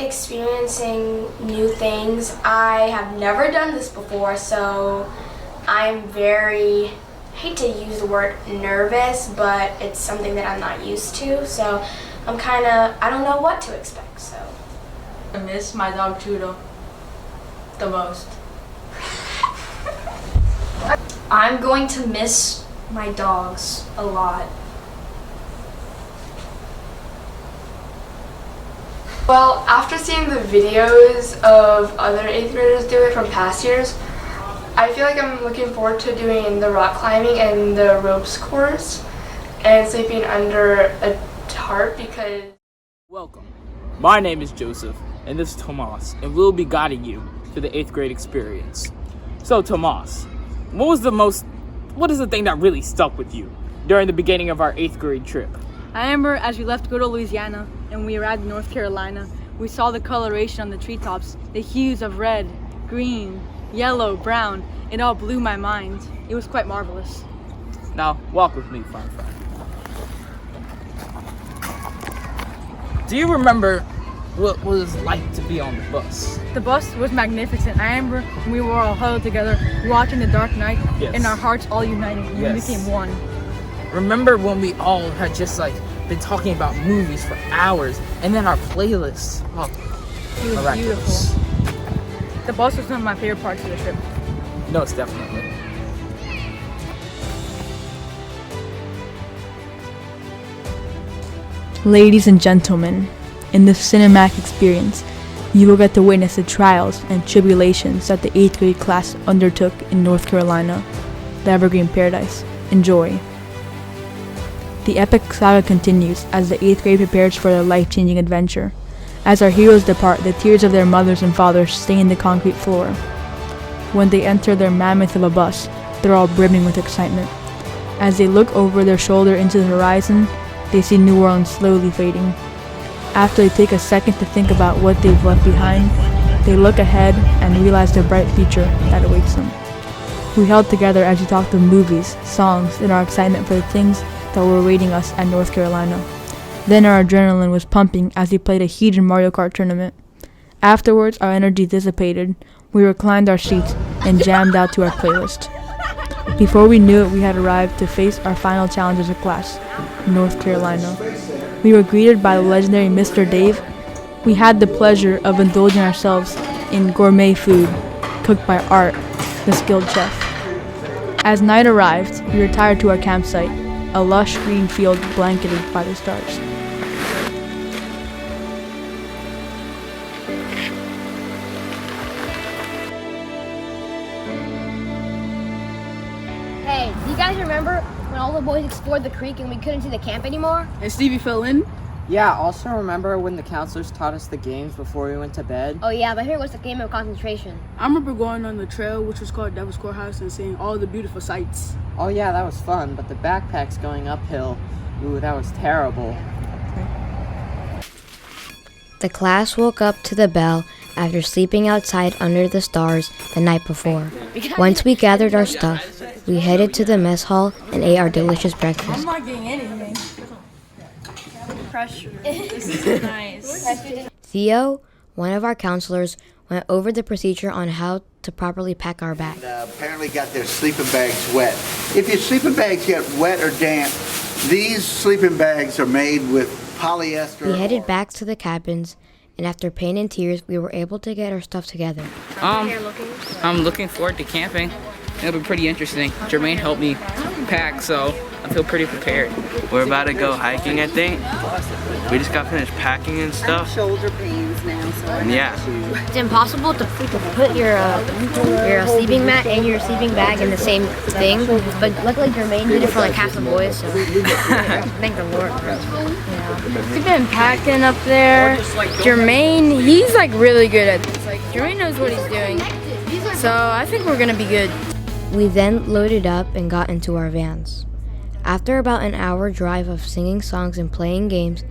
experiencing new things. I have never done this before, so I'm very, I hate to use the word nervous, but it's something that I'm not used to, so I'm I don't know what to expect, so. I miss my dog Judo the most. I'm going to miss my dogs a lot. Well, after seeing the videos of other 8th graders do it from past years, I feel like I'm looking forward to doing the rock climbing and the ropes course and sleeping under a tarp because... Welcome. My name is Joseph, and this is Tomas, and we'll be guiding you to the 8th grade experience. So, Tomas, what is the thing that really stuck with you during the beginning of our 8th grade trip? I remember as we left to go to Louisiana and we arrived in North Carolina, we saw the coloration on the treetops, the hues of red, green, yellow, brown. It all blew my mind. It was quite marvelous. Now, walk with me, fun friend. Do you remember what it was like to be on the bus? The bus was magnificent. I remember we were all huddled together, watching the dark night, and our hearts all united, and we became one. Remember when we all had just been talking about movies for hours, and then our playlists? Oh, it was miraculous. Beautiful. The bus was one of my favorite parts of the trip. No, it's definitely. Ladies and gentlemen, in this cinematic experience, you will get to witness the trials and tribulations that the 8th grade class undertook in North Carolina, the Evergreen Paradise. Enjoy. The epic saga continues as the 8th grade prepares for their life-changing adventure. As our heroes depart, the tears of their mothers and fathers stain the concrete floor. When they enter their mammoth of a bus, they're all brimming with excitement. As they look over their shoulder into the horizon, they see New Orleans slowly fading. After they take a second to think about what they've left behind, they look ahead and realize the bright future that awaits them. We held together as we talked of movies, songs, and our excitement for the things that were awaiting us at North Carolina. Then our adrenaline was pumping as we played a heated Mario Kart tournament. Afterwards, our energy dissipated. We reclined our seats and jammed out to our playlist. Before we knew it, we had arrived to face our final challenge as a class, North Carolina. We were greeted by the legendary Mr. Dave. We had the pleasure of indulging ourselves in gourmet food cooked by Art, the skilled chef. As night arrived, we retired to our campsite, a lush green field blanketed by the stars. Hey, do you guys remember when all the boys explored the creek and we couldn't see the camp anymore? And Stevie fell in? Yeah, also remember when the counselors taught us the games before we went to bed? Oh yeah, but here was the game of concentration. I remember going on the trail, which was called Devil's Courthouse, and seeing all the beautiful sights. Oh yeah, that was fun, but the backpacks going uphill, ooh, that was terrible. The class woke up to the bell after sleeping outside under the stars the night before. Once we gathered our stuff, we headed to the mess hall and ate our delicious breakfast. I'm not getting anything. Pressure. This is nice. Theo, one of our counselors, went over the procedure on how to properly pack our bag. Apparently got their sleeping bags wet. If your sleeping bags get wet or damp, these sleeping bags are made with polyester. We headed back to the cabins, and after pain and tears, we were able to get our stuff together. I'm looking forward to camping. It'll be pretty interesting. Jermaine helped me pack, so I feel pretty prepared. We're about to go hiking, I think. We just got finished packing and stuff. I have shoulder pains now, so yeah. It's impossible to put your sleeping mat and your sleeping bag in the same thing, but luckily Jermaine did it for like half the boys, so thank the Lord. Yeah. We've been packing up there. Jermaine, he's like really good at this. Like Jermaine knows what he's doing, so I think we're gonna be good. We then loaded up and got into our vans. After about an hour drive of singing songs and playing games,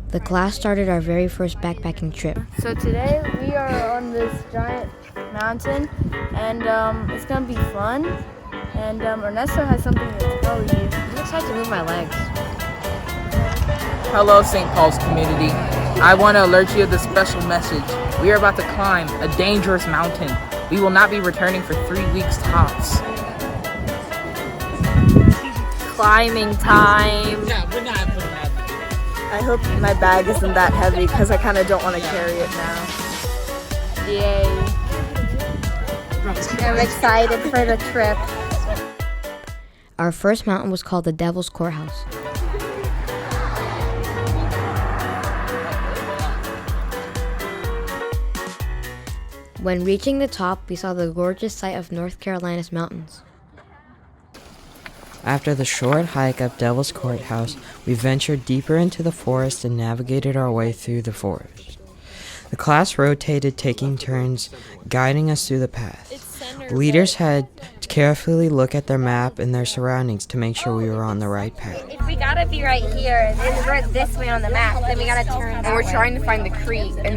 the class started our very first backpacking trip. So today we are on this giant mountain, and it's gonna be fun. And Ernesto has something to tell you. I'm excited to move my legs. Hello, St. Paul's community. I want to alert you of this special message. We are about to climb a dangerous mountain. We will not be returning for 3 weeks tops. Climbing time. I hope my bag isn't that heavy because I kind of don't want to carry it now. Yay. I'm excited for the trip. Our first mountain was called the Devil's Courthouse. When reaching the top, we saw the gorgeous sight of North Carolina's mountains. After the short hike up Devil's Courthouse, we ventured deeper into the forest and navigated our way through the forest. The class rotated, taking turns guiding us through the path. Leaders had to carefully look at their map and their surroundings to make sure we were on the right path. If we gotta be right here, then we're this way on the map, then we gotta turn. And we're trying to find the creek, and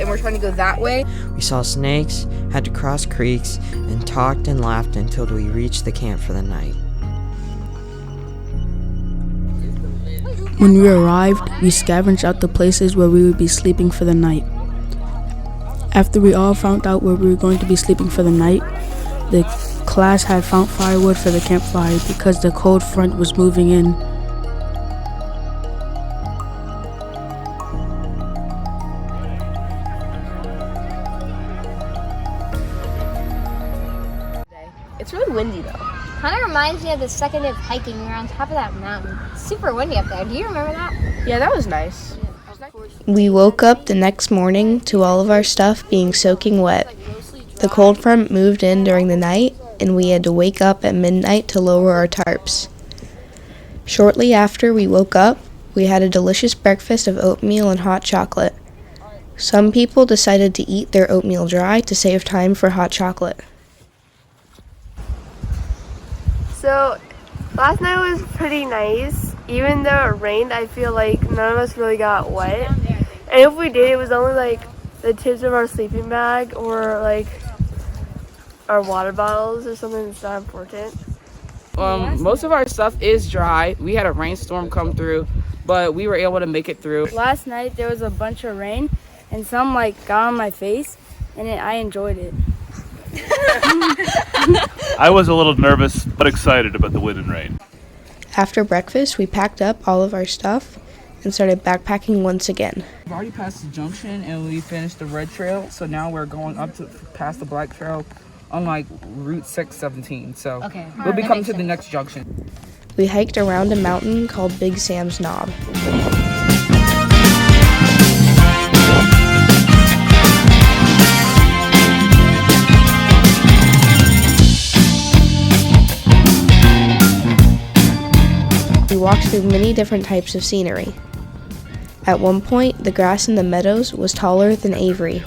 we're trying to go that way. We saw snakes, had to cross creeks, and talked and laughed until we reached the camp for the night. When we arrived, we scavenged out the places where we would be sleeping for the night. After we all found out where we were going to be sleeping for the night, the class had found firewood for the campfire because the cold front was moving in. It's really windy though. Kind of reminds me of the second day of hiking. We were on top of that mountain. It's super windy up there. Do you remember that? Yeah, that was nice. We woke up the next morning to all of our stuff being soaking wet. The cold front moved in during the night, and we had to wake up at midnight to lower our tarps. Shortly after we woke up, we had a delicious breakfast of oatmeal and hot chocolate. Some people decided to eat their oatmeal dry to save time for hot chocolate. So, last night was pretty nice. Even though it rained, I feel like none of us really got wet. And if we did, it was only like the tips of our sleeping bag or like our water bottles or something that's not important. Most of our stuff is dry. We had a rainstorm come through, but we were able to make it through. Last night there was a bunch of rain, and some got on my face, and I enjoyed it. I was a little nervous, but excited about the wind and rain. After breakfast, we packed up all of our stuff and started backpacking once again. We've already passed the junction and we finished the red trail, so now we're going up to past the black trail on Route 617. So we'll be coming to the next junction. We hiked around a mountain called Big Sam's Knob. We walked through many different types of scenery. At one point, the grass in the meadows was taller than Avery.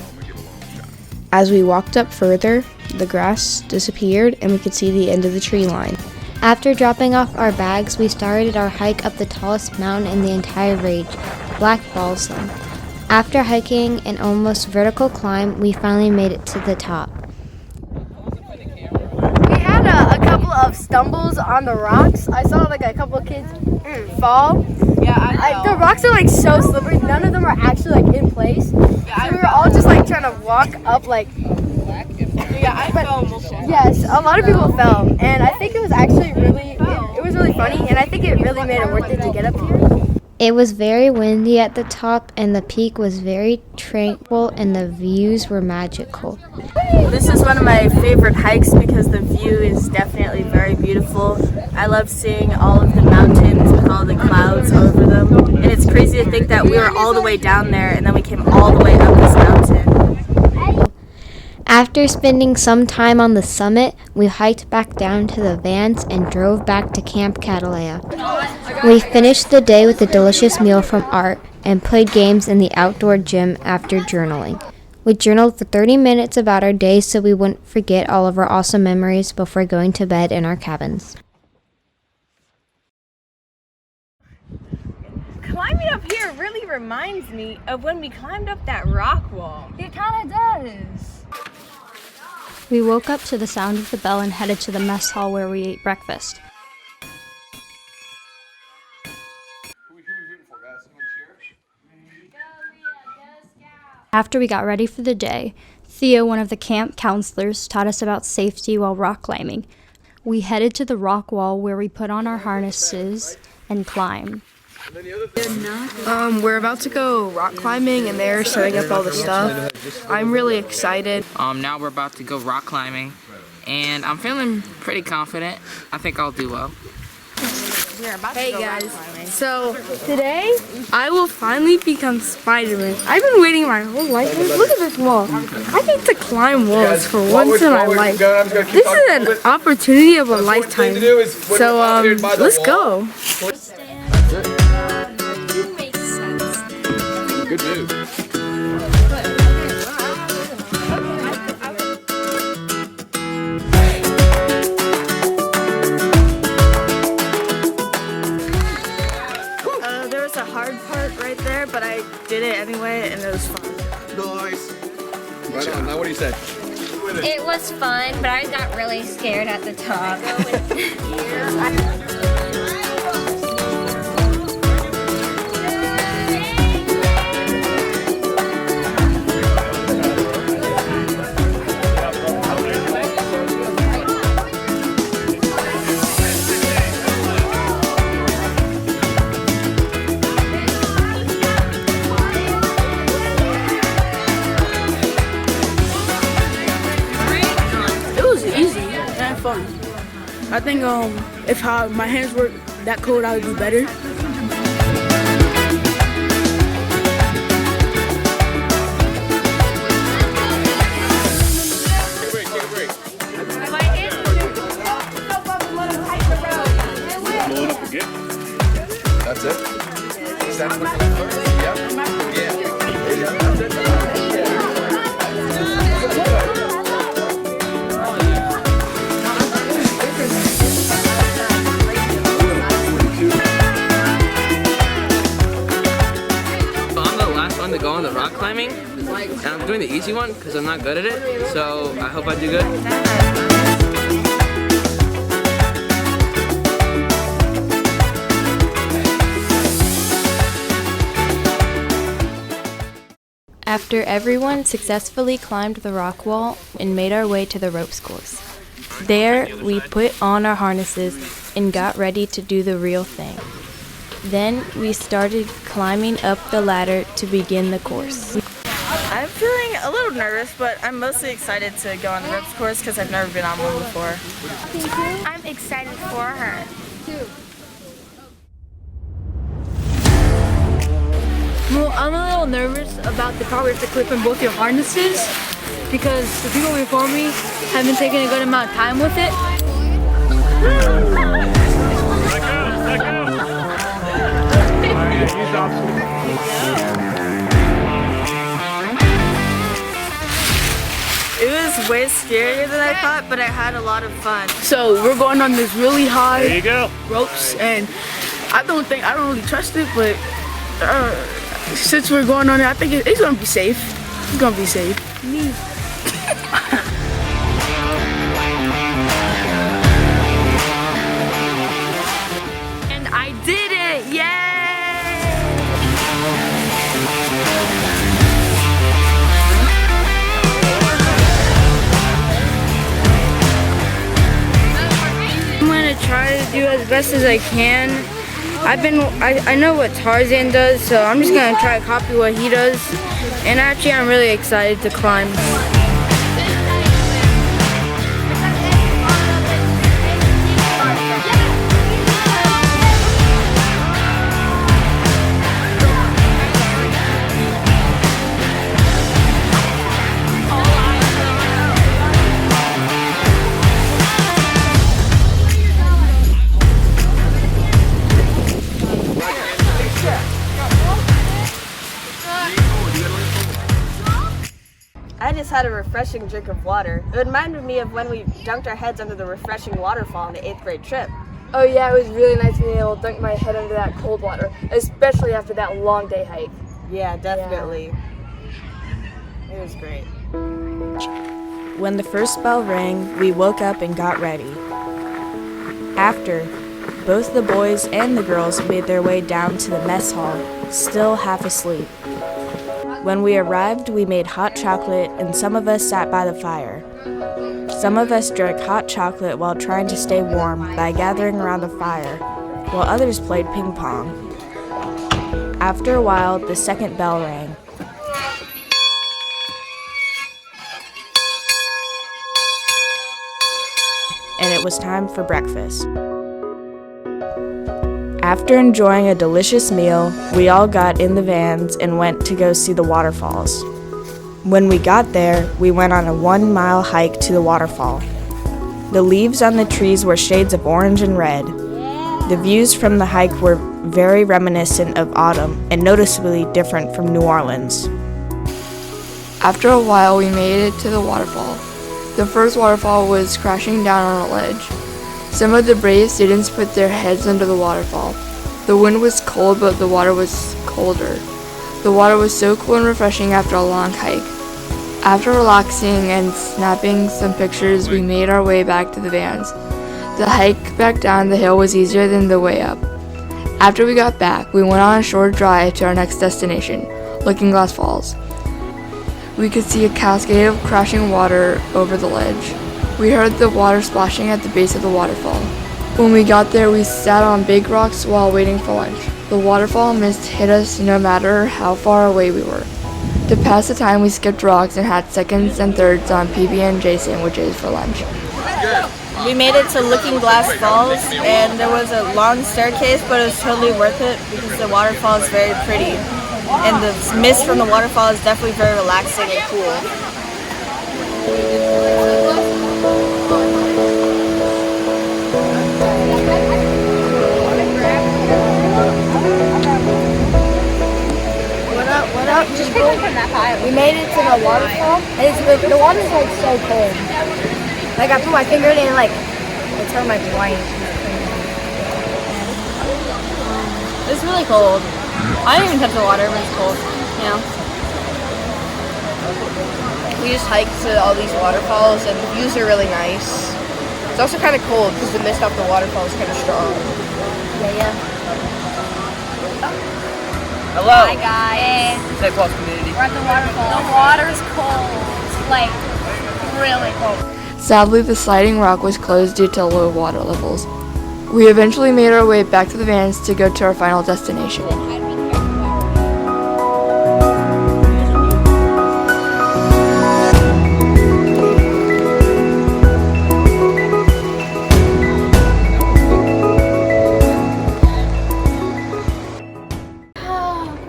As we walked up further, the grass disappeared and we could see the end of the tree line. After dropping off our bags, we started our hike up the tallest mountain in the entire range, Black Balsam. After hiking an almost vertical climb, we finally made it to the top. We had a couple of stumbles on the rocks. I saw a couple of kids fall. Yeah, the rocks are so slippery. None of them are actually in place. Yeah, so we were all just trying to walk up Yeah, I fell multiple times. Yes, a lot of people fell, and I think it was actually it was really funny, and I think it really made it worth it to get up here. It was very windy at the top, and the peak was very tranquil, and the views were magical. This is one of my favorite hikes because the view is definitely very beautiful. I love seeing all of the mountains with all the clouds over them. And it's crazy to think that we were all the way down there and then we came all the way up this mountain. After spending some time on the summit, we hiked back down to the vans and drove back to Camp Catalea. We finished the day with a delicious meal from Art and played games in the outdoor gym after journaling. We journaled for 30 minutes about our day so we wouldn't forget all of our awesome memories before going to bed in our cabins. Climbing up here really reminds me of when we climbed up that rock wall. It kind of does. We woke up to the sound of the bell and headed to the mess hall where we ate breakfast. After we got ready for the day, Theo, one of the camp counselors, taught us about safety while rock climbing. We headed to the rock wall where we put on our harnesses and climb. We're about to go rock climbing and they're setting up all the stuff. I'm really excited. Now we're about to go rock climbing, and I'm feeling pretty confident. I think I'll do well. Hey guys, so today I will finally become Spider-Man. I've been waiting my whole life. Look at this wall. I get to climb walls for once in my life. This is an opportunity of a lifetime. So let's go. Good move. There was a hard part right there, but I did it anyway, and it was fun. Nice. Right on. Now what do you say? It was fun, but I got really scared at the top. Fun. I think if my hands were that cold, I would do better. Blowing up again. That's it. Yeah. That's it. To go on the rock climbing, and I'm doing the easy one because I'm not good at it, so I hope I do good. After everyone successfully climbed the rock wall and made our way to the ropes course. There, we put on our harnesses and got ready to do the real thing. Then we started climbing up the ladder to begin the course. I'm feeling a little nervous, but I'm mostly excited to go on the ropes course because I've never been on one before. I'm excited for her. Well, I'm a little nervous about the part where you have to clip in both your harnesses because the people before me have been taking a good amount of time with it. It was way scarier than I thought, but I had a lot of fun. So we're going on this really high There you go. ropes, and I don't really trust it, but since we're going on it, I think it's gonna be safe. It's gonna be safe. Me. And I did it! Yay! I'm gonna try to do as best as I can. I know what Tarzan does, so I'm just gonna try to copy what he does. And actually, I'm really excited to climb. I just had a refreshing drink of water. It reminded me of when we dunked our heads under the refreshing waterfall on the 8th grade trip. Oh yeah, it was really nice being able to dunk my head under that cold water, especially after that long day hike. Yeah, definitely. Yeah. It was great. When the first bell rang, we woke up and got ready. After, both the boys and the girls made their way down to the mess hall, still half asleep. When we arrived, we made hot chocolate and some of us sat by the fire. Some of us drank hot chocolate while trying to stay warm by gathering around the fire, while others played ping pong. After a while, the second bell rang. And it was time for breakfast. After enjoying a delicious meal, we all got in the vans and went to go see the waterfalls. When we got there, we went on a 1-mile hike to the waterfall. The leaves on the trees were shades of orange and red. The views from the hike were very reminiscent of autumn and noticeably different from New Orleans. After a while, we made it to the waterfall. The first waterfall was crashing down on a ledge. Some of the brave students put their heads under the waterfall. The wind was cold, but the water was colder. The water was so cool and refreshing after a long hike. After relaxing and snapping some pictures, we made our way back to the vans. The hike back down the hill was easier than the way up. After we got back, we went on a short drive to our next destination, Looking Glass Falls. We could see a cascade of crashing water over the ledge. We heard the water splashing at the base of the waterfall. When we got there, we sat on big rocks while waiting for lunch. The waterfall mist hit us no matter how far away we were. To pass the time, we skipped rocks and had seconds and thirds on PB&J sandwiches for lunch. We made it to Looking Glass Falls, and there was a long staircase, but it was totally worth it because the waterfall is very pretty. And the mist from the waterfall is definitely very relaxing and cool. What up, people? We made it to the waterfall, and the water's like so cold. Like I put my finger in it and like it turned like white. It's really cold. I didn't even touch the water, but it's cold. You know. We just hiked to all these waterfalls, and the views are really nice. It's also kind of cold because the mist off the waterfall is kind of strong. Yeah. Hello. Hi guys. Stay close, community. We're at the waterfall. The water's cold. Like really cold. Sadly, the sliding rock was closed due to low water levels. We eventually made our way back to the vans to go to our final destination.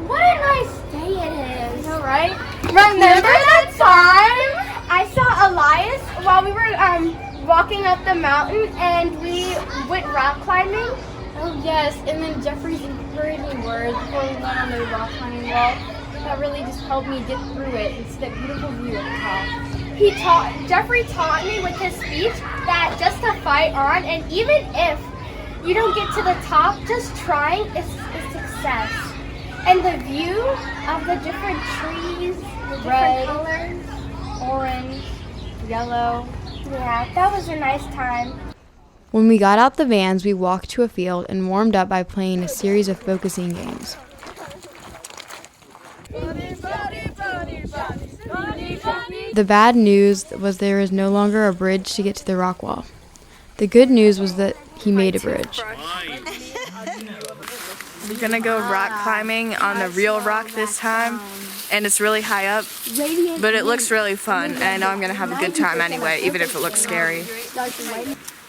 What a nice day it is, right? Remember that time I saw Elias while we were walking up the mountain and we went rock climbing? Oh yes, and then Jeffrey's encouraging words before we went on the rock climbing wall that really just helped me get through it. It's that beautiful view at the top. Jeffrey taught me with his speech that just to fight on, and even if you don't get to the top, just trying is success. And the view of the different trees, the different colors, orange, yellow. Yeah, that was a nice time. When we got out the vans, we walked to a field and warmed up by playing a series of focusing games. The bad news was there is no longer a bridge to get to the rock wall. The good news was that he made a bridge. We're gonna go rock climbing on the real rock this time, and it's really high up, but it looks really fun, and I know I'm gonna have a good time anyway, even if it looks scary.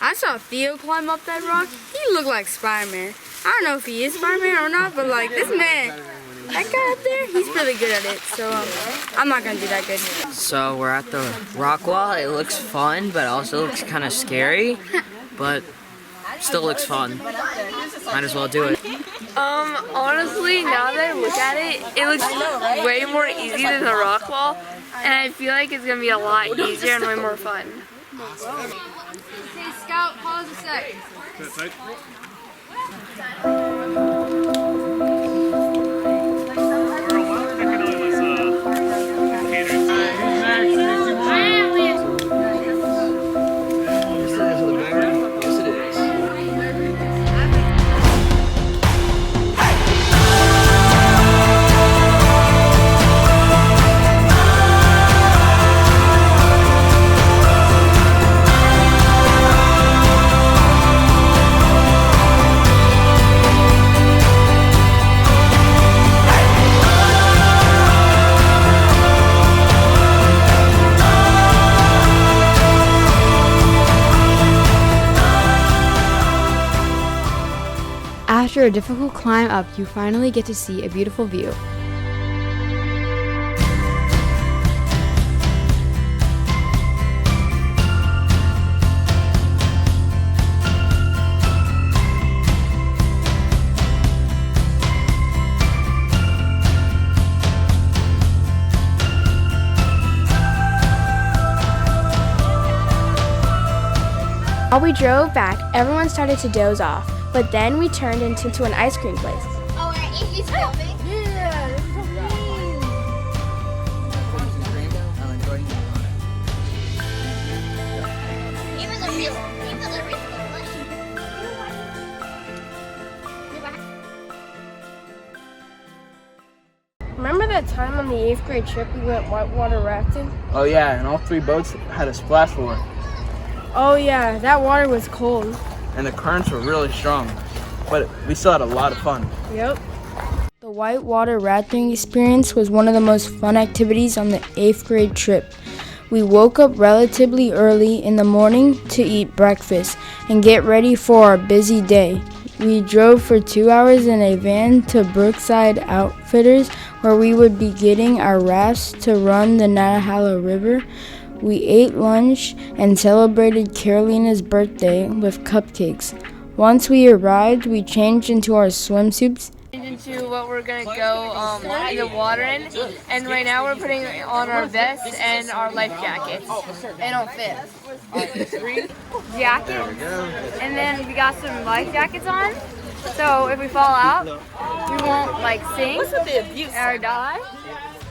I saw Theo climb up that rock. He looked like Spider-Man. I don't know if he is Spider-Man or not, but like this man, that guy up there, he's really good at it, so I'm not gonna do that good. So we're at the rock wall. It looks fun, but also looks kind of scary, but still looks fun. Might as well do it. Honestly, now that I look at it, it looks way more easy than the rock wall, and I feel like it's gonna be a lot easier and way more fun. Hey, Scout, pause a sec. After a difficult climb up, you finally get to see a beautiful view. While we drove back, everyone started to doze off, but then we turned into an ice cream place. Oh, and Evie's filming? Yeah, this is so Even the real, Remember that time on the 8th grade trip we went whitewater rafting? Oh yeah, and all 3 boats had a splash floor. Oh yeah, that water was cold. And the currents were really strong, but we still had a lot of fun. Yep. The whitewater rafting experience was one of the most fun activities on the 8th grade trip. We woke up relatively early in the morning to eat breakfast and get ready for our busy day. We drove for 2 hours in a van to Brookside Outfitters, where we would be getting our rafts to run the Nantahala River. We ate lunch and celebrated Carolina's birthday with cupcakes. Once we arrived, we changed into our swimsuits. Into what we're gonna go in the water in, and right now we're putting on our vests and our life jackets. They don't fit. Jackets, and then we got some life jackets on. So if we fall out, we won't sink or die.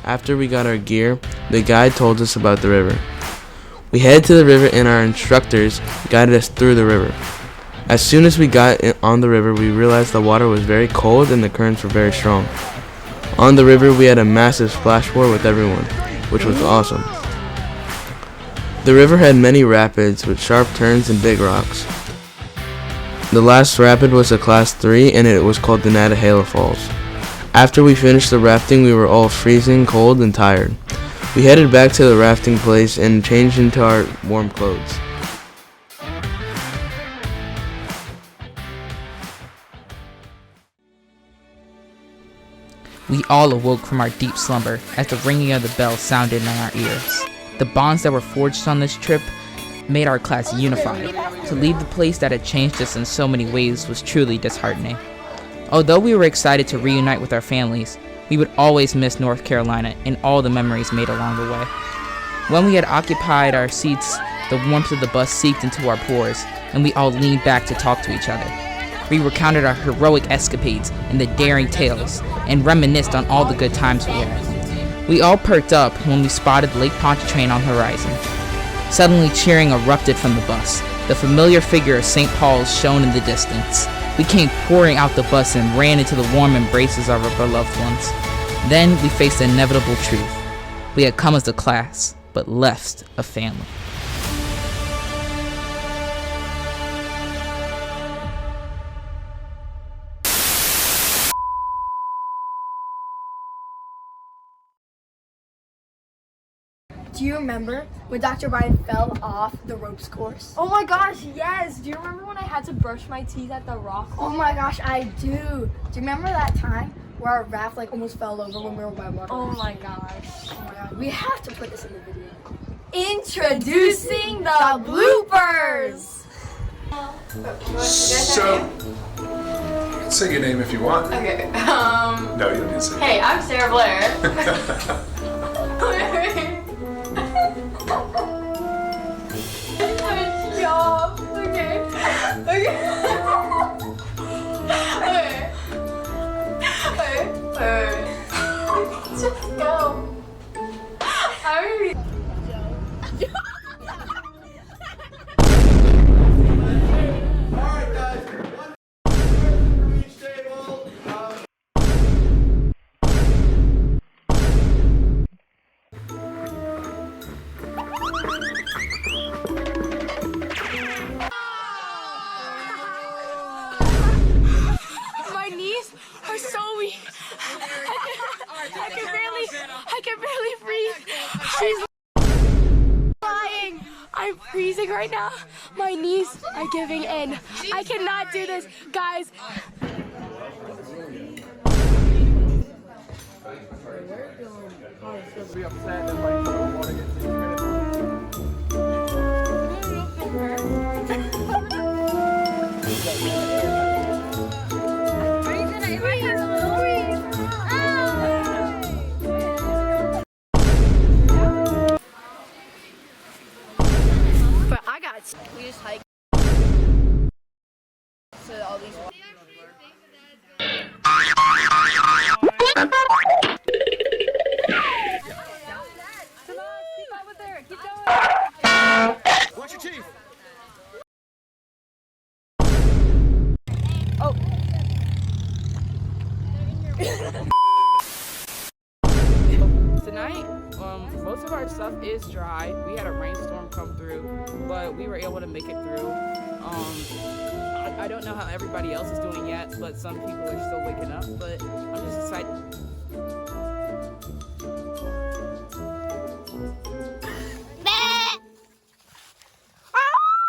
After we got our gear, the guide told us about the river. We headed to the river and our instructors guided us through the river. As soon as we got on the river, we realized the water was very cold and the currents were very strong. On the river, we had a massive splashboard with everyone, which was awesome. The river had many rapids with sharp turns and big rocks. The last rapid was a class 3 and it was called the Nantahala Falls. After we finished the rafting, we were all freezing cold and tired. We headed back to the rafting place and changed into our warm clothes. We all awoke from our deep slumber as the ringing of the bell sounded in our ears. The bonds that were forged on this trip made our class unified. To leave the place that had changed us in so many ways was truly disheartening. Although we were excited to reunite with our families, we would always miss North Carolina and all the memories made along the way. When we had occupied our seats, the warmth of the bus seeped into our pores, and we all leaned back to talk to each other. We recounted our heroic escapades and the daring tales, and reminisced on all the good times we had. We all perked up when we spotted Lake Pontchartrain on the horizon. Suddenly cheering erupted from the bus. The familiar figure of St. Paul's shone in the distance. We came pouring out the bus and ran into the warm embraces of our beloved ones. Then we faced the inevitable truth. We had come as a class, but left a family. Do you remember when Dr. Bryan fell off the ropes course? Oh my gosh, yes! Do you remember when I had to brush my teeth at the rock? Oh my gosh, I do. Do you remember that time where our raft almost fell over when we were whitewater? Oh my gosh. Oh my god. We have to put this in the video. Introducing the bloopers! So, say your name if you want. Okay, No, you don't need to say. hey, I'm Sarah Blair. Just go. My knees are so weak. I can barely breathe. She's lying. I'm freezing right now. My knees are giving in. I cannot do this. Guys, Be upset that like the water gets But I got. We just hiked to all these. Watch your teeth. Oh. Tonight, most of our stuff is dry. We had a rainstorm come through, but we were able to make it through. I don't know how everybody else is doing yet, but some people are still waking up, but I'm just excited. Ah!